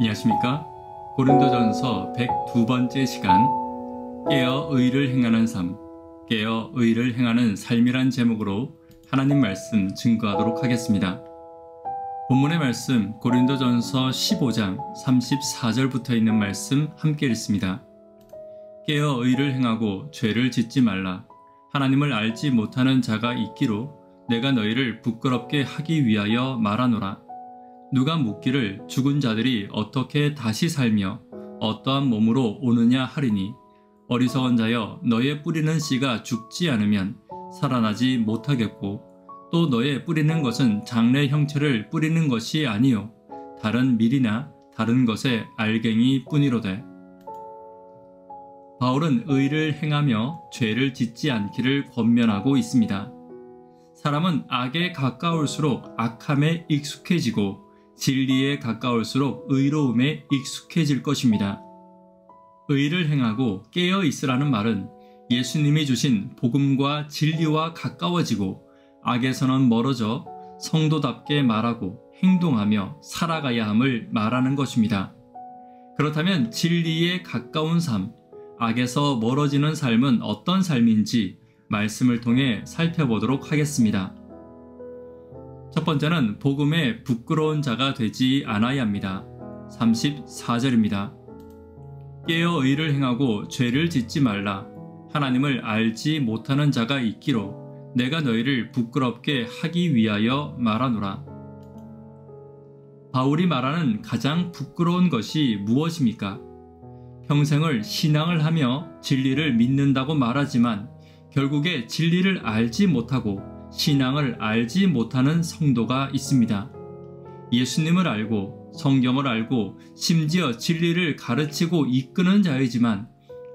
안녕하십니까? 고린도전서 102번째 시간 깨어 의를 행하는 삶, 깨어 의를 행하는 삶이란 제목으로 하나님 말씀 증거하도록 하겠습니다. 본문의 말씀 고린도전서 15장 34절부터 있는 말씀 함께 읽습니다. 깨어 의를 행하고 죄를 짓지 말라. 하나님을 알지 못하는 자가 있기로 내가 너희를 부끄럽게 하기 위하여 말하노라. 누가 묻기를 죽은 자들이 어떻게 다시 살며 어떠한 몸으로 오느냐 하리니 어리석은 자여 너의 뿌리는 씨가 죽지 않으면 살아나지 못하겠고 또 너의 뿌리는 것은 장래 형체를 뿌리는 것이 아니요 다른 밀이나 다른 것의 알갱이 뿐이로되. 바울은 의를 행하며 죄를 짓지 않기를 권면하고 있습니다. 사람은 악에 가까울수록 악함에 익숙해지고 진리에 가까울수록 의로움에 익숙해질 것입니다. 의를 행하고 깨어 있으라는 말은 예수님이 주신 복음과 진리와 가까워지고 악에서는 멀어져 성도답게 말하고 행동하며 살아가야 함을 말하는 것입니다. 그렇다면 진리에 가까운 삶, 악에서 멀어지는 삶은 어떤 삶인지 말씀을 통해 살펴보도록 하겠습니다. 첫 번째는 복음에 부끄러운 자가 되지 않아야 합니다. 34절입니다. 깨어 의를 행하고 죄를 짓지 말라. 하나님을 알지 못하는 자가 있기로 내가 너희를 부끄럽게 하기 위하여 말하노라. 바울이 말하는 가장 부끄러운 것이 무엇입니까? 평생을 신앙을 하며 진리를 믿는다고 말하지만 결국에 진리를 알지 못하고 신앙을 알지 못하는 성도가 있습니다. 예수님을 알고 성경을 알고 심지어 진리를 가르치고 이끄는 자이지만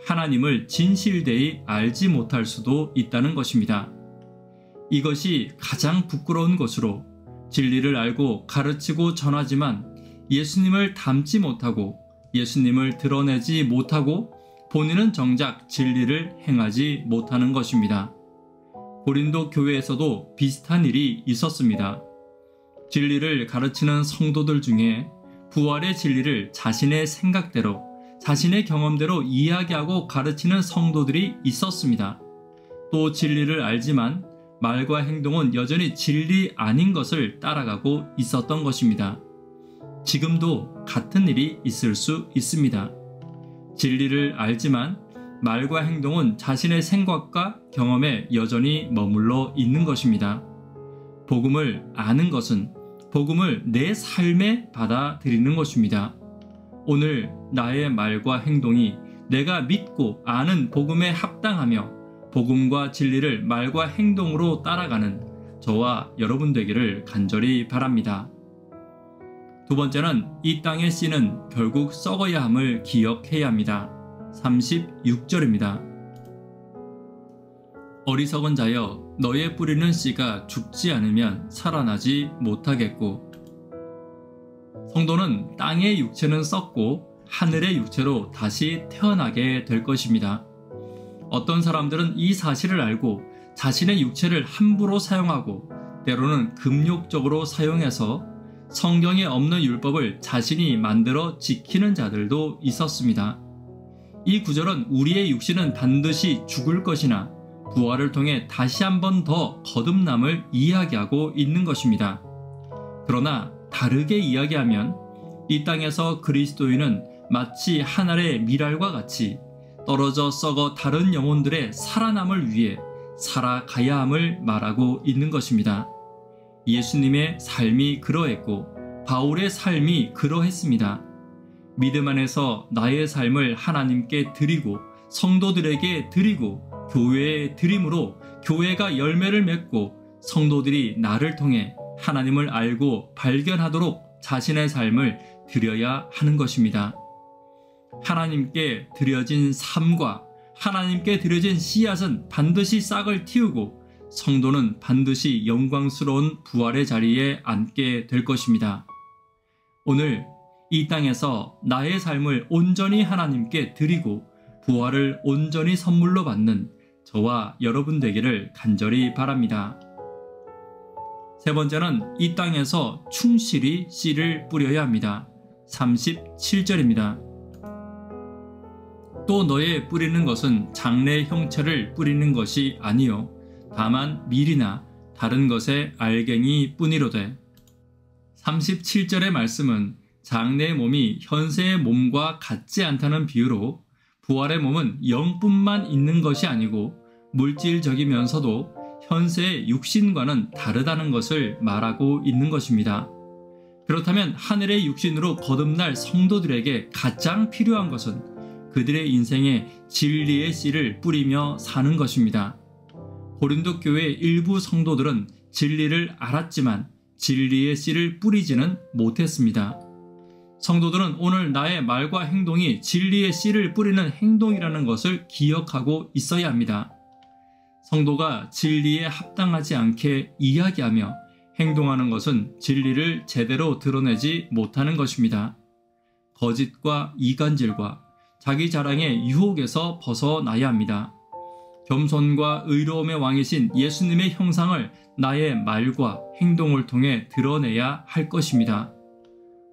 하나님을 진실되이 알지 못할 수도 있다는 것입니다. 이것이 가장 부끄러운 것으로 진리를 알고 가르치고 전하지만 예수님을 닮지 못하고 예수님을 드러내지 못하고 본인은 정작 진리를 행하지 못하는 것입니다. 고린도 교회에서도 비슷한 일이 있었습니다. 진리를 가르치는 성도들 중에 부활의 진리를 자신의 생각대로, 자신의 경험대로 이야기하고 가르치는 성도들이 있었습니다. 또 진리를 알지만 말과 행동은 여전히 진리 아닌 것을 따라가고 있었던 것입니다. 지금도 같은 일이 있을 수 있습니다. 진리를 알지만 말과 행동은 자신의 생각과 경험에 여전히 머물러 있는 것입니다. 복음을 아는 것은 복음을 내 삶에 받아들이는 것입니다. 오늘 나의 말과 행동이 내가 믿고 아는 복음에 합당하며 복음과 진리를 말과 행동으로 따라가는 저와 여러분 되기를 간절히 바랍니다. 두 번째는 이 땅의 씨는 결국 썩어야 함을 기억해야 합니다. 36절입니다. 어리석은 자여 너의 뿌리는 씨가 죽지 않으면 살아나지 못하겠고. 성도는 땅의 육체는 썩고 하늘의 육체로 다시 태어나게 될 것입니다. 어떤 사람들은 이 사실을 알고 자신의 육체를 함부로 사용하고 때로는 금욕적으로 사용해서 성경에 없는 율법을 자신이 만들어 지키는 자들도 있었습니다. 이 구절은 우리의 육신은 반드시 죽을 것이나 부활을 통해 다시 한 번 더 거듭남을 이야기하고 있는 것입니다. 그러나 다르게 이야기하면 이 땅에서 그리스도인은 마치 한 알의 밀알과 같이 떨어져 썩어 다른 영혼들의 살아남을 위해 살아가야 함을 말하고 있는 것입니다. 예수님의 삶이 그러했고 바울의 삶이 그러했습니다. 믿음 안에서 나의 삶을 하나님께 드리고 성도들에게 드리고 교회에 드림으로 교회가 열매를 맺고 성도들이 나를 통해 하나님을 알고 발견하도록 자신의 삶을 드려야 하는 것입니다. 하나님께 드려진 삶과 하나님께 드려진 씨앗은 반드시 싹을 틔우고 성도는 반드시 영광스러운 부활의 자리에 앉게 될 것입니다. 오늘 이 땅에서 나의 삶을 온전히 하나님께 드리고 부활을 온전히 선물로 받는 저와 여러분 되기를 간절히 바랍니다. 세 번째는 이 땅에서 충실히 씨를 뿌려야 합니다. 37절입니다. 또 너의 뿌리는 것은 장래 형체를 뿌리는 것이 아니요 다만 밀이나 다른 것의 알갱이 뿐이로되. 37절의 말씀은 장래의 몸이 현세의 몸과 같지 않다는 비유로 부활의 몸은 영뿐만 있는 것이 아니고 물질적이면서도 현세의 육신과는 다르다는 것을 말하고 있는 것입니다. 그렇다면 하늘의 육신으로 거듭날 성도들에게 가장 필요한 것은 그들의 인생에 진리의 씨를 뿌리며 사는 것입니다. 고린도 교회의 일부 성도들은 진리를 알았지만 진리의 씨를 뿌리지는 못했습니다. 성도들은 오늘 나의 말과 행동이 진리의 씨를 뿌리는 행동이라는 것을 기억하고 있어야 합니다. 성도가 진리에 합당하지 않게 이야기하며 행동하는 것은 진리를 제대로 드러내지 못하는 것입니다. 거짓과 이간질과 자기 자랑의 유혹에서 벗어나야 합니다. 겸손과 의로움의 왕이신 예수님의 형상을 나의 말과 행동을 통해 드러내야 할 것입니다.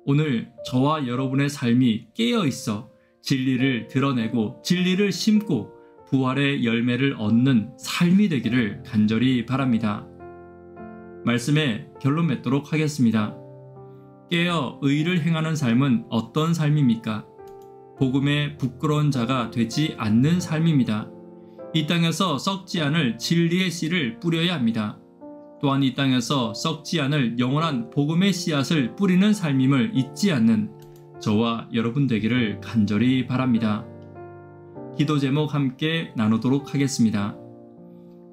오늘 저와 여러분의 삶이 깨어있어 진리를 드러내고 진리를 심고 부활의 열매를 얻는 삶이 되기를 간절히 바랍니다. 말씀에 결론 맺도록 하겠습니다. 깨어 의를 행하는 삶은 어떤 삶입니까? 복음에 부끄러운 자가 되지 않는 삶입니다. 이 땅에서 썩지 않을 진리의 씨를 뿌려야 합니다. 또한 이 땅에서 썩지 않을 영원한 복음의 씨앗을 뿌리는 삶임을 잊지 않는 저와 여러분 되기를 간절히 바랍니다. 기도 제목 함께 나누도록 하겠습니다.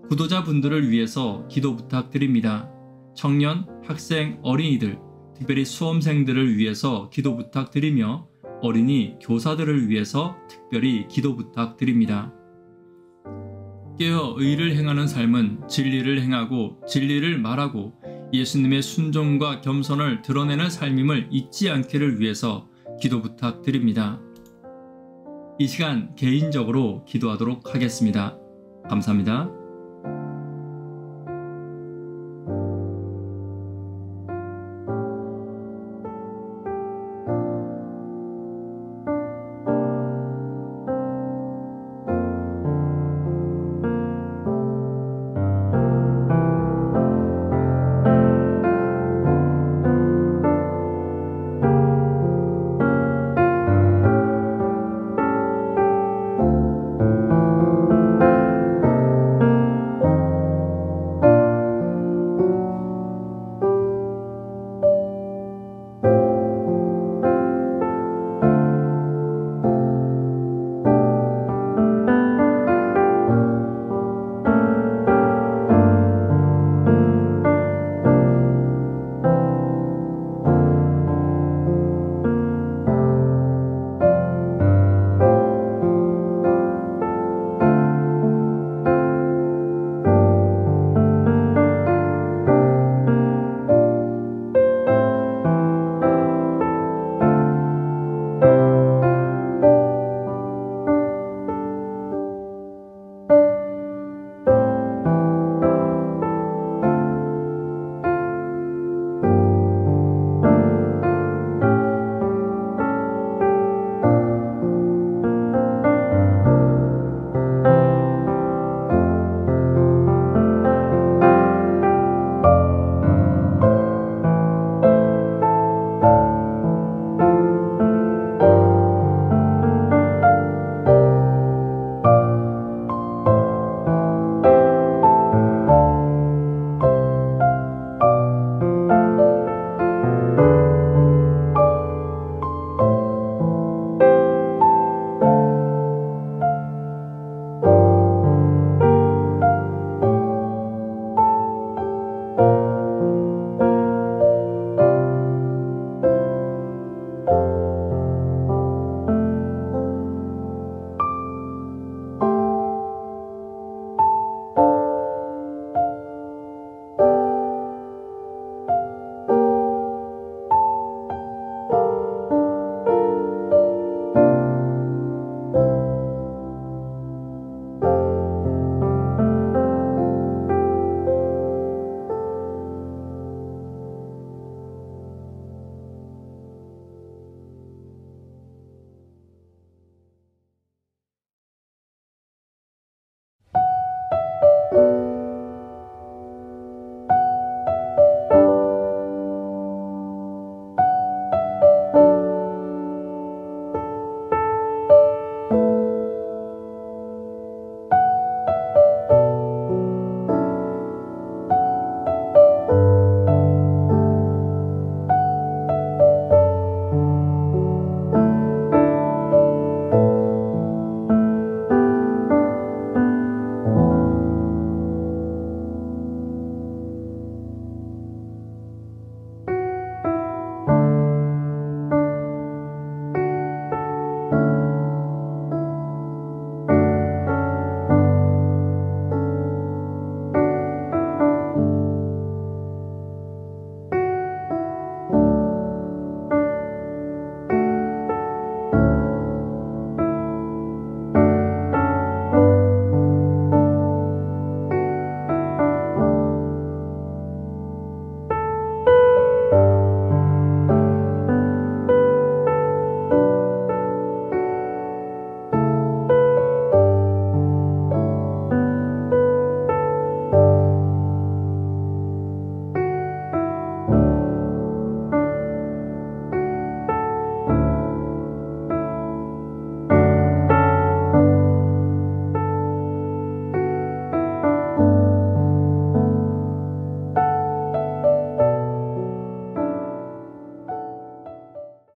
구도자분들을 위해서 기도 부탁드립니다. 청년, 학생, 어린이들, 특별히 수험생들을 위해서 기도 부탁드리며 어린이, 교사들을 위해서 특별히 기도 부탁드립니다. 깨어 의를 행하는 삶은 진리를 행하고 진리를 말하고 예수님의 순종과 겸손을 드러내는 삶임을 잊지 않기를 위해서 기도 부탁드립니다. 이 시간 개인적으로 기도하도록 하겠습니다. 감사합니다.